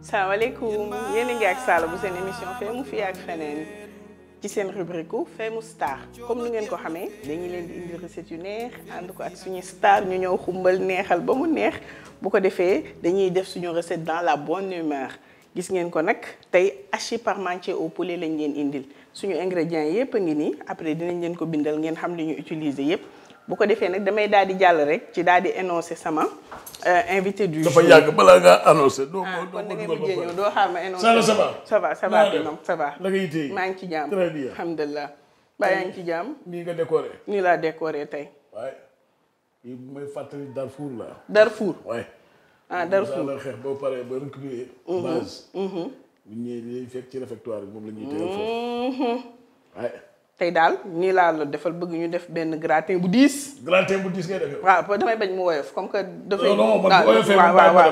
salaamaaleykum yéen a ngi ak Sall bu seen émission Feemu fii ak Feneen ci seen rubrique Feemu star comme ni ngeen ko xamee dañuy leen di indi recette yu neex ànd ko ak suñu star ñu ñëw xumbal neexal ba mu neex bu ko defee dañuy def suñu recette dans la bonne humeur gis ngeen ko nag tey hachis parmentier au poulet lañ leen indil suñu ingrédients yépp a ngi nii après dinañ leen ko bindal ngeen xam li ñu utiliser yépp bu ko defee nag damay daal di jàll rek ci daal di énoncer sama invité du jour. dafa yàgg balaa ngaa annoncé. kon da ngay mujjee ñëw doo xaar ma énoncé. ça va binôme ça va. la ngay téye maa ngi ci jàmm. très bien alhamdulilah. ba yaa ngi ci jàmm. nii nga décoré. nii laa décoré tey. waaye yi may fàttali Darfour la. Darfour. waaye. ah Darfour la xeex boo paree ba reculer. base. bu ñëwee li fekk ci réfectoire bi moom la ñuy téye foofu. waaye. tey daal nii laa la defal bëgg ñu def benn gratin bu diis. gratin bu diis ngay defee. waaw damay bañ mu woyof comme que. dafay non man bu oyofee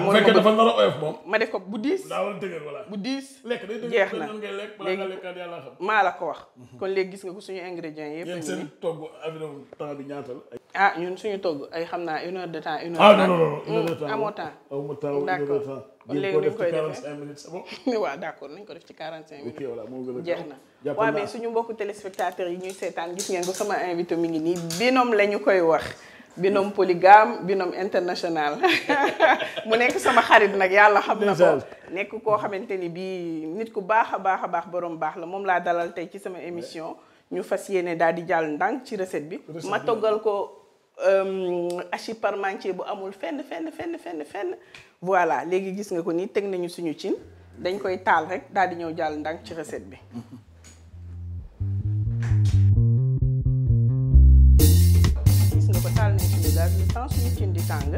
bu fekkee dafa nar a oyof moom. ma def ko bu diis. daa war a dëgër voilà. bu diis. lekk day dëgër jeex na ngay lekk balaa nga lekkaat yàlla xam. maa la ko wax. kon léegi gis nga ko suñu ingrédients yëpp. yéen seen togg avion temps bi ñaata la. ah ñun suñu togg ay xam naa 1 heure de temps. 1 heure de temps ah non une heure de temps amoo temps. aw ma temps 1 heure de temps. kon léegi ñu koy defee 45 minutes c'est bon. waaw d'accord nañ ko def ci 45 minutes. ok voilà moo gën a jeex na waaw mais suñu mbokku téléspectateurs yi ñuy seetaan gis ngeen ko sama invité mi ngi nii binôme la ñu koy wax binôme polygame binôme international mu nekk sama xarit nag yàlla xam na ko nekk koo xamante ni bii nit ku baax a baax borom baax la moom laa dalal tey ci sama émission ñu fas yéene daal di jàll ndànk ci recette bi ma toggal ko hachis parmentier bu amul fenn voilà léegi gis nga ko nii teg nañu suñu cin dañ koy taal rek daal di ñëw jàll ndànk ci recette bi gis nga ko taal nañ suñu gaz le temps suñu cin di tàng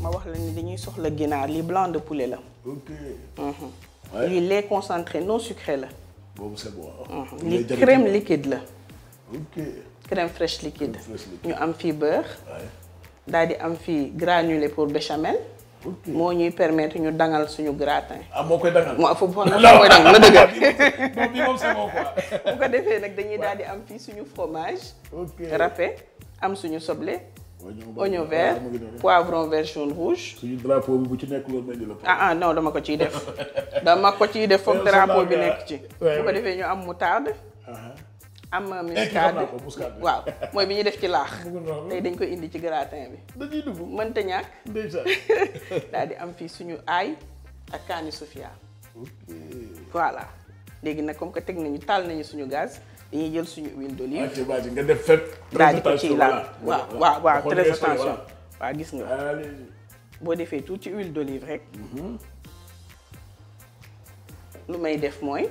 ma wax la ni dañuy soxla ginaar lii blanc de poulet la lii lait concentré non sucré la boobu c'est bon lii crème liquide la ok crème fraîche liquide ñu am fii beurre daal di am fii granulé pour béchamel moo ñuy permettre ñu dangal suñu gratin. ah moo koy dangal. moo foofu mooy dangal na dëgër. bi moom c'est bon quoi. bu ko defee nag dañuy daal di am fii suñu fromage. râpé am suñu soble. oignon vert poivron vert jaune rouge. suñu drapeau bi bu ci nekk loolu mel ni la. ah non dama ko ciy def. dama ko ciy def foog drapeau bi nekk ci. bu ko defee ñu am moutarde. am muscade waaw mooy bi ñuy def ci laax tey dañ koy indi ci gratin bi dañuy dugg mënta ñàkk déjà daal di am fii suñu ail ak kaani sofia voilà léegi nag comme que teg nañu taal nañu suñu gaz dañuy jël suñu huile d'olive nga def fépp daal di ko ciy laal waaw très attention waaw gis nga boo defee tuuti huile d'olive rek lu may def mooy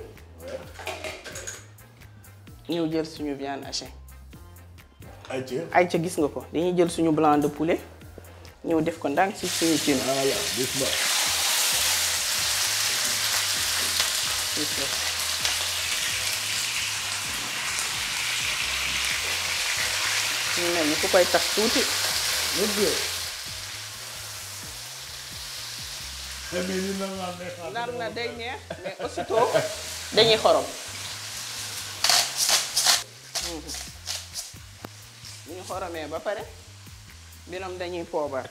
ñëw jël suñu viande hachée ayca gis nga ko dañuy jël suñu blanc de poulet ñëw def ko ndànk ci suñu cin ñu mel ni ku koy tas tuuti nar na day neex mais aussitôt dañuy xorom bu ñu xoromee ba pare binôme dañuy poobar.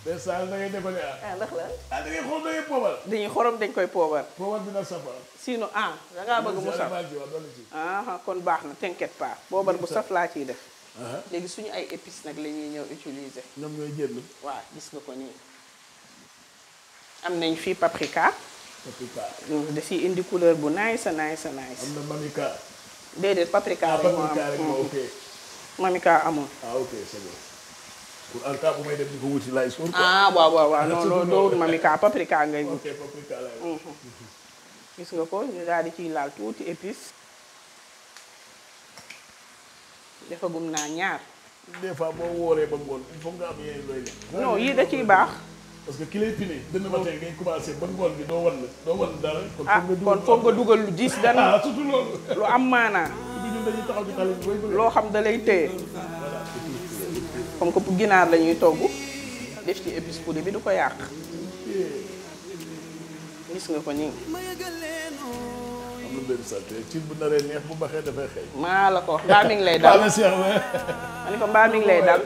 mais saa da ngay defal ndax la. da ngay xorom da ngay poobar. dañuy xorom dañ koy poobar. poobar bi nag saf sinon da ngaa bëgg mu saf. kon baax na t'inquiète pas poobar bu saf laa ciy def. léegi suñu ay épices nag la ñuy ñëw utiliser. ñoom ñooy jënd. waaw gis nga ko nii. am nañ fii paprika. da ciy indi couleur bu nice. am na mamika. déedéet paprika rek moo am mamika amul. ok c'est bon. pour en cas bu may dem di ko wuti laay suur. waaw non doo wut mamika paprika ngay wut. ok paprika laay gis nga ko ñu daal di ciy laal tuuti épice. defagum naa ñaar. des fois boo wooree ba ngoon il faut nga am yeneen looy def. non yii da ciy baax. parce que ki lay pine dënn matin ngay commencé ba ngoon bi doo wan dara. kon foog nga dugal lu diis dana. surtout loolu. lu am maanaa. dañuy taxaw ci xale bi loo xam da lay téye comme que pour ginaar la ñuy togg def ci épice poudre bi du ko yàq gis nga ko nii am lu leen sant ci bu naree neex bu baxee dafay xëy. maa la ko wax mbaa mi ngi lay dal. ma ne ko mbaa mi ngi lay dal.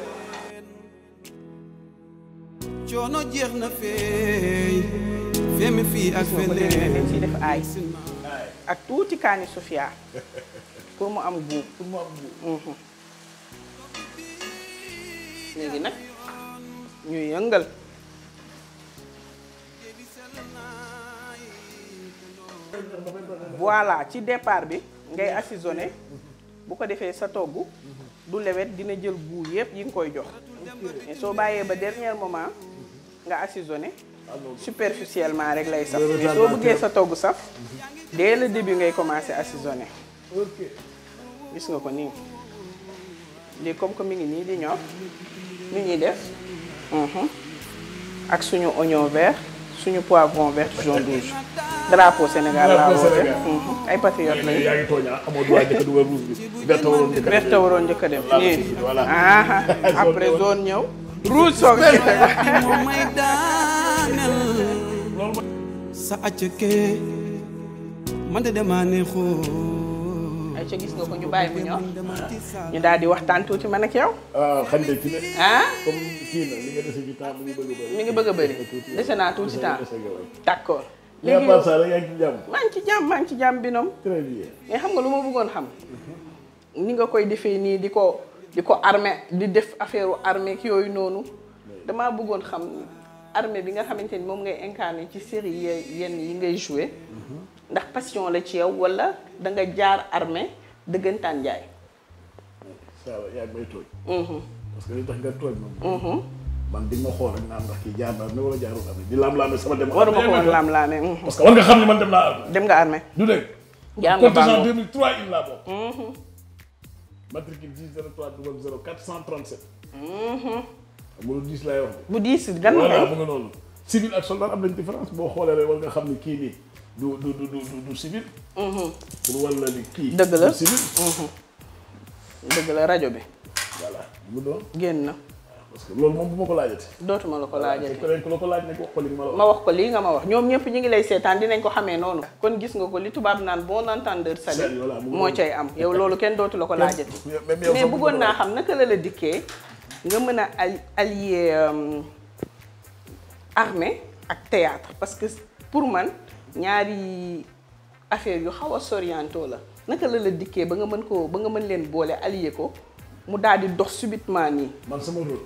coono jeex na feey femi fii ak feneen dañ ciy def ay ak tuuti kaani Sofia pour mu am goût. pour mu am goût. léegi nag ñu yëngal. voilà ci départ bi ngay assaisonné bu ko defee sa togg du lewet dina jël goût yëpp yi nga koy jox mais soo bàyyee ba dernier moment nga assaisonné superficiellement rek lay saf mais soo bëggee sa togg saf dès le début ngay commencé assaisonné. ok gis nga ko nii lii comme que mi ngi nii di ñor mi ñuy def ak suñu oignon vert suñu poivron vert jaune rouge drapeau Sénégal laa woote ay patriote lañu. yaa ngi tooñ amoo droit njëkk a dugal rouge bi vert waroon njëkk a dem nii après zone ñëw rouge soog ci teg moo may daaneel sa accëkee man de damaa neexoo ay ca gis nga ko ñu bàyyi mu ñor ñu daal di waxtaan tuuti man ak yow. xam nga ci ne comme kii na li nga dese ci temps mi ngi bëgg a bëri dese naa tuuti temps d'accord. léegi yow yaa ngi ci jàmm. maa ngi ci jàmm binôme. très bien. mais xam nga lu ma bëggoon xam. ni nga koy defee nii di ko armé di def affaire armé ak yooyu noonu. damaa bëggoon xam armé bi nga xamante ni moom ngay incarné ci série yenn yi ngay joué. ndax passion la ci yow wala da nga jaar armé dëggantaan jaay. ça va yaa ngi may tooñ. parce que li tax nga tooñ moom. man di nga xool rek naan ndax kii jaar na armée wala jaarul armée di laam-laamee sama dem. waruma ko woon laam-laamee. parce que war nga xam ne man dem naa armée. dem nga armée. du dégg. jaar nga contingent 2003 il laa bokk. matricule 10 03 437. xam nga lu 10 laay wax de. bu 10 gan la kay. mu nga noonu. civil ak soldat am nañ différence boo xoolee rek war nga xam ni kii nii du civil. pour wala ni kii. dëgg la du civil. dëgg la rajo bi. voilà mu doon. génn na. parce que loolu moom bu ma ko laajati. dootuma la ko laajati. ku la ko laaj nag wax ko li ma la wax. ma wax ko lii nga ma wax ñoom ñëpp ñu ngi lay seetaan dinañ ko xamee noonu. kon gis nga ko li tubaab naan bon entendeur sali moo cay am yow loolu kenn dootu la ko laajati. mais bëggoon naa xam naka la dikkee nga mën a allier armée ak théâtre parce que pour man ñaari affaire yu xaw a sorianto la naka la dikkee ba nga mën leen boole allier ko. mu daal di dox subitement nii. man sama rôle.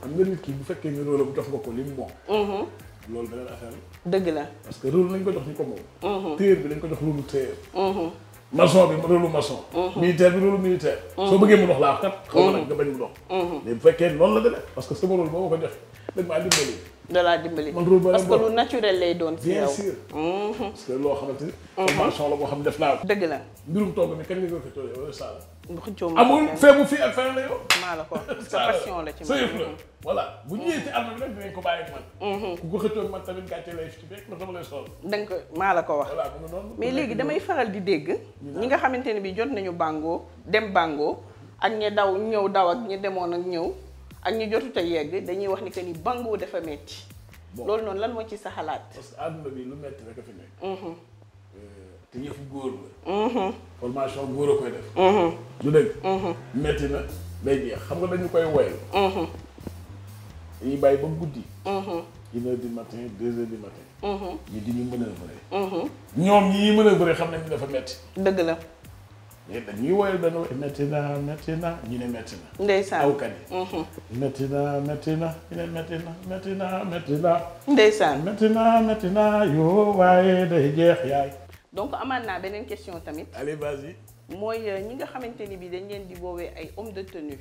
xam nga nit ki bu fekkee ni rôle bu jox nga ko li mu moom. loolu beneen affaire la. dëgg la parce que rôle nañ ko jox ñu ko moom. téer bi dañ ko jox rôle téer. maçon bi rôle maçon. militaire bi rôle militaire. soo bëggee mu dox laa kat. xaw ma nag nga bañ mu dox. mais bu fekkee noonu la demee parce que sama rôle boo ma ko joxee dëgg maa dimbali. da laa dimbali parce que lu naturel lay doon ci yow. bien sûr. parce que loo xamante ni. formation la boo xam ne def naa ko. dëgg la mbirum togg mi kañ nga ko tollee wala saa la. amul feebu fii ak feneen la yow. maa la ko parce que passion la ci man. sa yëf la voilà bu ñëwee ci àll bi nag dinañ ko bàyyi ak man. ku ko xëccoo man tamit gàcce lay ci fekk ndax dama lay sol. danga ko maa la ko wax. voilà mu ngi noonu. mais léegi damay faral di dégg. ñi nga xamante ne bi jot nañu bàngoo dem bàngoo ak ñi daw ñëw daw ak ñi demoon ak ñëw ak ñi jotut a yegg dañuy wax ni que ni bàngoo dafa metti. loolu noonu lan moo ci sa xalaat. parce que àdduna bi lu metti rek a fi nekk. te yëfu góor la. formation góor a koy def. du dëgg. metti na day jeex xam nga dañu koy woyal. dañuy bàyyi ba guddi. 1h du matin 2h du matin. ñu di ñu manœuvrer. ñoom ñi manœuvrer xam nañ ni dafa metti. dëgg la. mais dañuy woyal benn woy metti na ñu ne metti na. ndeysaan awkat yi. metti na ñu ne metti na. ndeysaan metti na yoo waaye day jeex yaay. donc amaat naa beneen question tamit. allez vas-y. mooy ñi nga xamante ni bi dañ leen di woowee ay homme de tenue.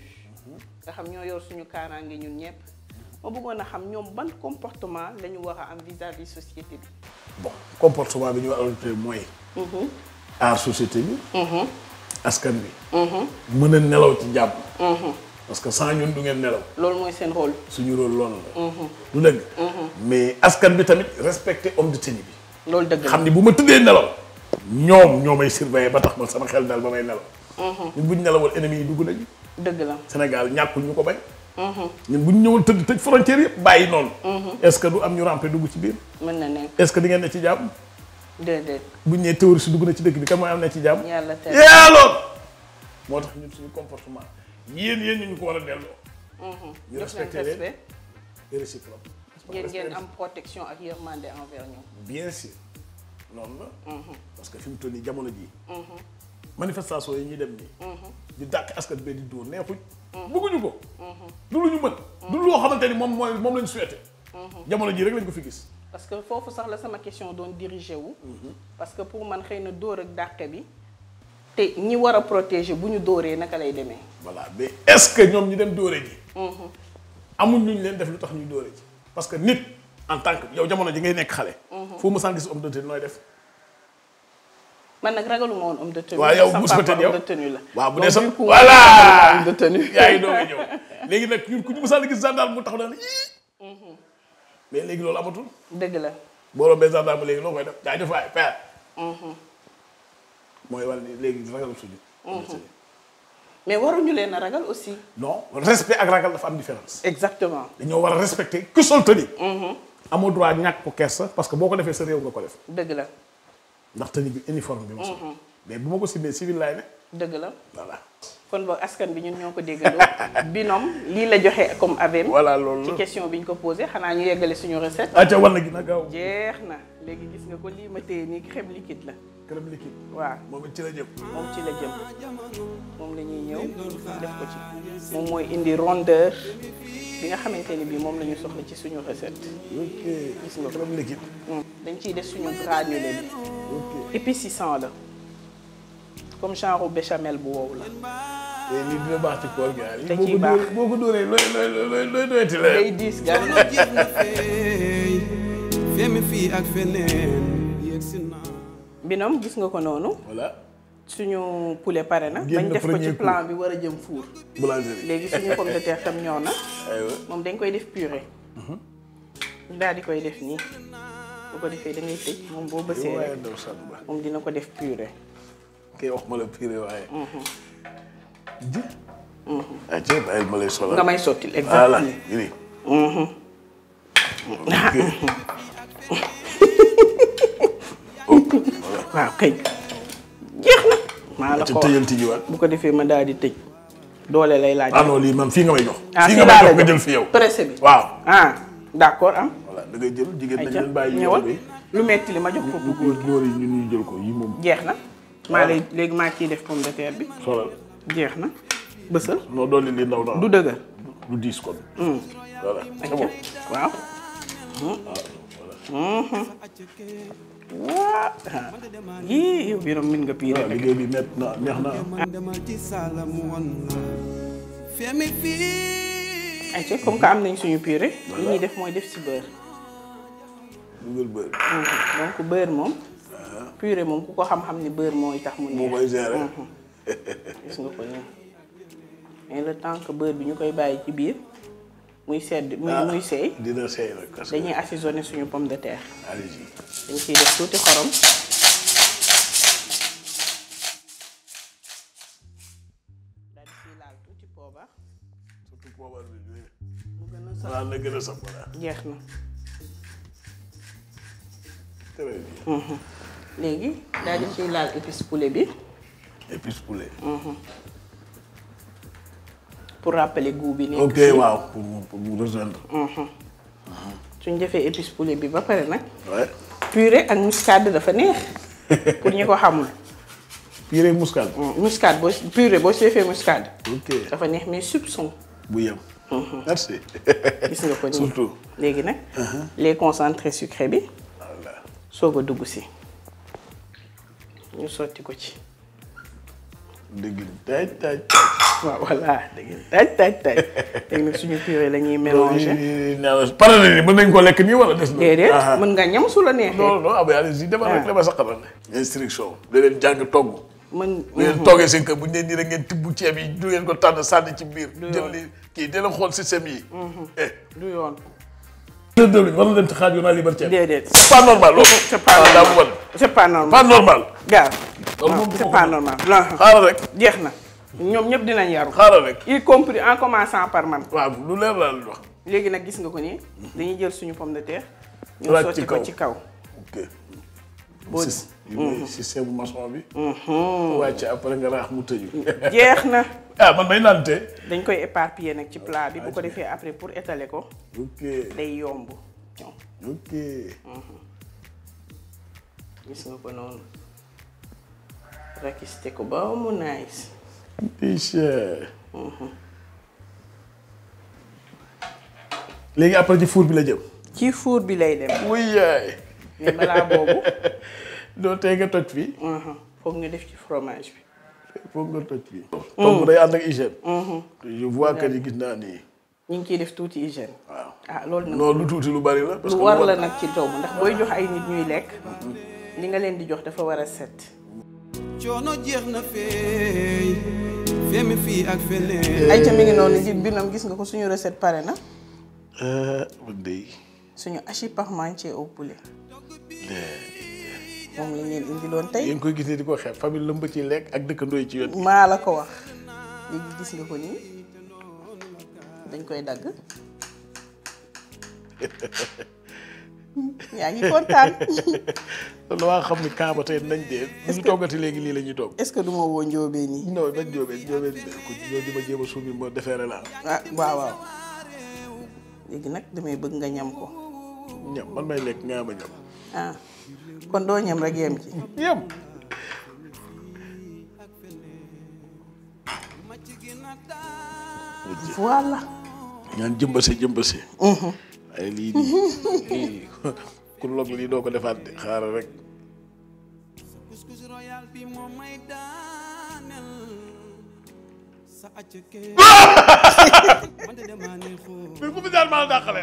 nga xam ñoo yor suñu kaaraange ñun ñëpp. ma bëggoon a xam ñoom ban comportement la ñu war a am vis-à-vis société bi. bon comportement bi ñu war a am mooy. aar société bi. askan bi. mën a nelaw ci jàmm. parce que sans ñun du ngeen nelaw. loolu mooy seen rôle. suñu rôle loolu la. du dëgg. mais askan bi tamit respecter homme de tenue bi. loolu dëgg la xam ni bu ma tëddee nelaw. ñoo may surveiller ba tax ma sama xel daal ba may nelaw. ñun bu ñu nelawal ennemis yi dugg nañu. dëgg la Sénégal ñàkkul ñu ko bañ. ñun bu ñu ñëwoon tëj frontière yëpp bàyyi noonu. est-ce que du am ñu ramper dugg ci biir. mën na nekk est-ce que di ngeen ne ci jàmm. déedéet. buñ nee théorie si dugg na ci dëkk bi kan mooy am na ci jàmm. yàlla tey loolu. moo tax ñun suñu comportement yéen ñu ko war a delloo. ñu respecté leen et réciproque. yéen ngeen am protection ak yërmande envers ñoom. bien sûr noonu la. parce que fi mu toll nii jamono jii. manifestation yi ñuy dem nii. di dàq askan bi di dóor neexuñ. bëgguñu ko. du lu ñu mën. du loo xamante ni moom lañ souhaité. jamono jii rek lañ ko fi gis. parce que foofu sax la sama question doon dirigé wu. parce que pour man xëy na dóor ak dàqe bi. te ñi war a protéger bu ñu dóoree naka lay demee. voilà mais est-ce que ñoom ñu dem dóore ji. amul lu ñu leen def lu tax ñuy dóore ji. parce que nit en tant que yow jamono ji ngay nekk xale. foo ma saan gis homme de tenue nooy def. man nag ragaluma woon homme de tenue. waaw yow mos ko tëj yow homme de tenue la. waaw bu dee sax voilà homme de tenue. yaa ngi doog a ñëw léegi nag ñun ku ñu mosaan gis gendarme mu taxaw daal mais léegi loolu amatul. dëgg la. boo rombee gendarme léegi loo koy def jaajëf waay père. mooy wàll ni léegi ragal suñu. mais waruñu leen a ragal aussi. non respect ak ragal dafa am différence. exactement. dañoo war a respecter ku sol tenue. amoo droit ñàkk ko kersa parce que boo ko defee sa réew nga ko def. dëgg la. ndax tenue bi uniforme bi ma sol. mais bu ma ko simee civil laay ne. dëgg la. voilà. kon boog askan bi ñun ñoo ko déggandoo. binôme lii la joxe comme avem. voilà loolu ci question bi ñu ko posé xanaa ñu yeggale suñu recette. acca war na gi nag gaaw. jeex na léegi gis nga ko lii ma téye nii crème liquide la. crème liquide. waaw moom it ci la jëm. moom ci la jëm moom la ñuy ñëw def ko ci moom mooy indi rondeur bi nga xamante ni bii moom la ñu soxla ci suñu recette. ok gis nga ko crème liquide. dañ ciy def suñu granulé bi. ok épaississant la comme genre béchamel bu wow la. te lii dina baax ci koor gi da ciy baax boo ko dóoree looy doyati la. day diis gan. Feemu fii ak feneen yegsi naa. binôme gis nga ko noonu. voilà. suñu poulet pare na. génn bañ def ko ci premier plan bi war a jëm four. boulangerie. léegi suñu pomme de terre tam ñëw na. aywa moom dañ koy def purée. ñu daal di koy def nii. bu ko defee da ngay tëj moom boo bësee rek moom dina ko def purée. kay wax ma la purée waaye. ji. ah jërëjëf bàyyil ma lay solal. nga may sottil voilà exactement. waaw kay jeex na. maa la ko wax tëjal tijjiwaat. bu ko defee ma daal di tëj. doole lay laaj. ah non lii man fii nga may jox. ah fii fii nga may laa jox la nga jël fi yow. pressé bi waaw. ah d'accord am. voilà da ngay jël jigéen dañ ayca leen bàyyi ñëwal bi. lu metti li ma jox ko bu góor góor yi ñun ñu jël ko yi moom. jeex na. maa lay léegi maa ciy def pomme de terre bi. solal. jeex na bësal. non doon li ndaw ndaw. du dëgër. du diis kon. voilà c'est ayca bon. waaw. waa yii yow biiram min nga piire waaw rek. liggéey bi met na neex na. man demal ci saala mu won la. Feemu fii. ayca comme que am nañ suñu purée. li ñuy def mooy def si beurre. dugal bëri. donc beurre moom. purée moom ku ko xam-xam ni beurre mooy tax mu neex. moo koy gérer. gis nga ko nii mais le temps que beurre bi ñu koy bàyyi ci biir muy sedd muy seey. dina seey nag parce que dañuy assaisonner suñu pomme de terre. allez-y. dañ ciy def tuuti xorom. daal di ciy laal tuuti poobar. surtout poobar bi mu gën a sax waaw na gën a saf voilà. jeex na. très bien. léegi daal di ciy laal épice poulet bi. épice poulet. pour rappeler goût bi. nekk ok ci. waaw pour mu rejoindre. suñ defee épice poulet bi ba pare nag. ouais. purée ak muscade dafa neex. pour ñi ko xamul. purée muscade. muscade boo purée boo si defee muscade. ok dafa neex mais soupçon. bu yem. merci. gis nga ko nii surtout. léegi nag. les concentrés sucrés bi. voilà. soog a dugg si. ñu sotti ko ci. dëgg taaj taaj. waaw voilà dégg nga taaj. léegi nag suñu purée la ñuy mélanger. pare na ni mën nañ ko lekk nii wala des na. déedéet mën nga ñam su la neexee. non non ah mais allez-y demal rek dama saqal rek. instruction da leen jàng togg. mën bu ngeen toogee seen kër bu ñu leen nii rek ngeen tibb ceeb yi du ngeen ko tànn sànni ci biir. yoon jël li kii dina xool système yi. du yoon. le dëwlin war na dem ci xaaj yu naa libar ceeb. déedéet. c'est pas normal loolu. c'est pas normal daa mu wan. c'est pas normal. pas normal. gaaw. loolu moom c'est pas normal. xaaral rek. jeex na ñoom ñëpp dinañ yaru. xaaral rek. y compris en commençant par man. waaw lu leer laa leen wax. léegi nag gis nga ko nii. dañuy jël suñu pomme de terre. ñu Laaj sotti ci ko kaw. ci kaw. ok. système maçon bi. wàcc après nga raax mu tëju. jeex na. man may naan te. dañ koy éparpiller nag ci plat bi bu ko defee après pour étaler ko. ok day yomb. ok. gis nga ko noonu. rakiste ko ba mu nice. léegi après ci four bi la jëm. ci four bi lay dem. wuy yaay. mais balaa boobu. doo tey nga toj fii. foog ñu def ci fromage bi. foog nga toj fii. donc day ànd ak hygiène. je vois que ni gis naa ni. ñu ngi ciy def tuuti hygiène. waaw loolu nag. non lu tuuti lu bari la. parce que lu war la nag ci togg ndax booy jox ay nit ñuy lekk. li nga leen di jox dafa war a set. coono jeex na feey Feemu fii ak Feneen. ay ca mi ngi noonu ji binam gis nga ko suñu recette pare na. suñu hachis parmentier au poulet. moom lañ leen indiloon tey. yéen koy gis ne di ko xeeb famille lëmb ci lekk ak dëkkandoo yi ci yoon. maa la ko wax léegi gis nga ko nii dañ koy dagg. yaa ngi kontaan. loolu waa xam ni camp ba tey nañ dee. est-ce que ñu toggati léegi lii la ñuy togg. est-ce que du ma woo njóobee nii. non ba njóobee ko ñoo di ma jéem a suumi ma defeere la. waaw. léegi nag damay bëgg nga ñam ko. ñam man may lekk nga ma ñam. kon doo ñam rek yem ci. yem. voilà. ñaan jëmbase. ay lii nii ku log lii doo ko defaat de xaaral rek. mais bu daal maa la dàqale.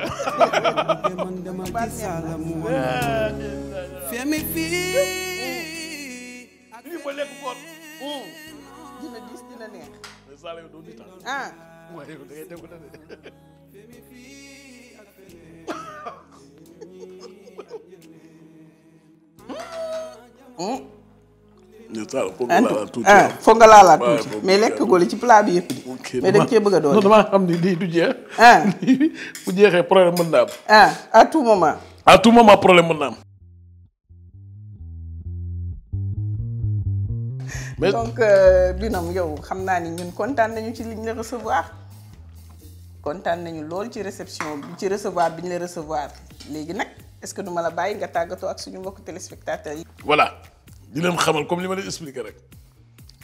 Feemu fii. lii mooy lekk koor. dina diis dina neex. mais saa la yow doo di tax. waaye yow da ngay déglu de. foog nga laalaat tuuti mais lekk góole ci plat bi yëpp di. mais dañ cee bëgg a doon. non damaa xam ni lii du jeex. bu jeexee problème mën na am. à tout moment. à tout moment problème mën na am. donc binam yow xam naa ni ñun kontaan nañu ci liñ la recevoir. kontaan nañu lool ci réception bi ci recevoir bi ñu la recevoir léegi nag est-ce que duma la bàyyi nga tàggatoo ak suñu mbokku téléspectateurs yi. voilà di leen xamal comme li ma leen expliqué rek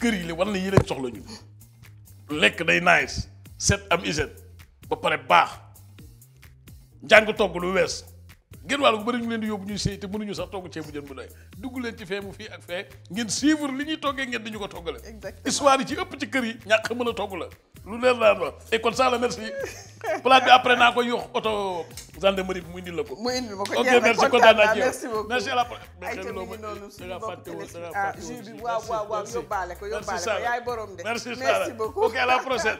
kër yi li war na yi leen soxla ñu lekk day nice set am hygiène ba pare baax jàng togg lu wees ngeen wàll bu bëri ñu leen di yóbbu ñuy sëy te mënuñu sax togg ceebu jën bu doy dugg leen ci Feemu fii ak fee ngeen suivre li ñuy toggee ngeen dañu ko toggale. exactement histoire yi ci ëpp ci kër yi ñàkk mën a togg la lu leer laa wax et kon ça la merci plat bi après naa ko yox auto gendarmerie bi mu indil la ko. mu indil ma ko ok merci kontaan naa ci yow merci beaucoup merci à la prochaine. ay ca mi ngi noonu suñu mbokk jus bi waaw yóbbaale ko yaay borom de. merci beaucoup ok à la prochaine.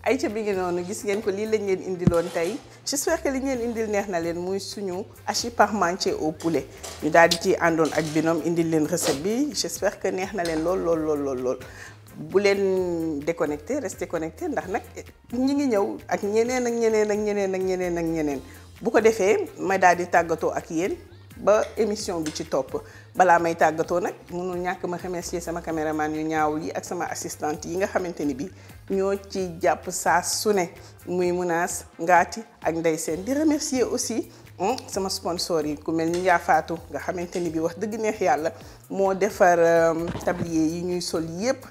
ay ca bi ngi noonu gis ngeen ko lii lañ leen indiloon tey j'espère que li ngeen indil neex na leen muy suñu hachis parmentier au poulet ñu daal di ci àndoon ak binôme indil leen recette bi j'espère que neex na leen lool. bu leen déconnecté restez connecté ndax nag ñi ngi ñëw ak ñeneen bu ko defee ma daal di tàggatoo ak yéen ba émission bi ci topp balaa may tàggatoo nag mënul ñàkk ma remercier sama caméraman yu ñaawul yi ak sama assistante yi nga xamante ni bi ñoo ci jàpp saa su ne muy Munaas Ngaati ak Ndey Seen di remercier aussi sama sponsor yi ku mel ni Yaafaatu nga xamante ni bi wax dëgg neex yàlla moo defar tablier yi ñuy sol yépp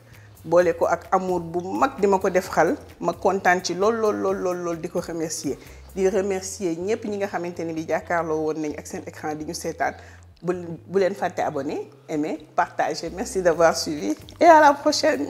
boole ko ak amour bu mag di ma ko def xal ma kontaan ci lool di ko remercier di remercier ñëpp ñi nga xamante ni bi jàkkaarloo woon nañ ak seen écran di ñu seetaan bu leen fàtte abonné aimer partager merci d'avoir suivi et à la prochaine.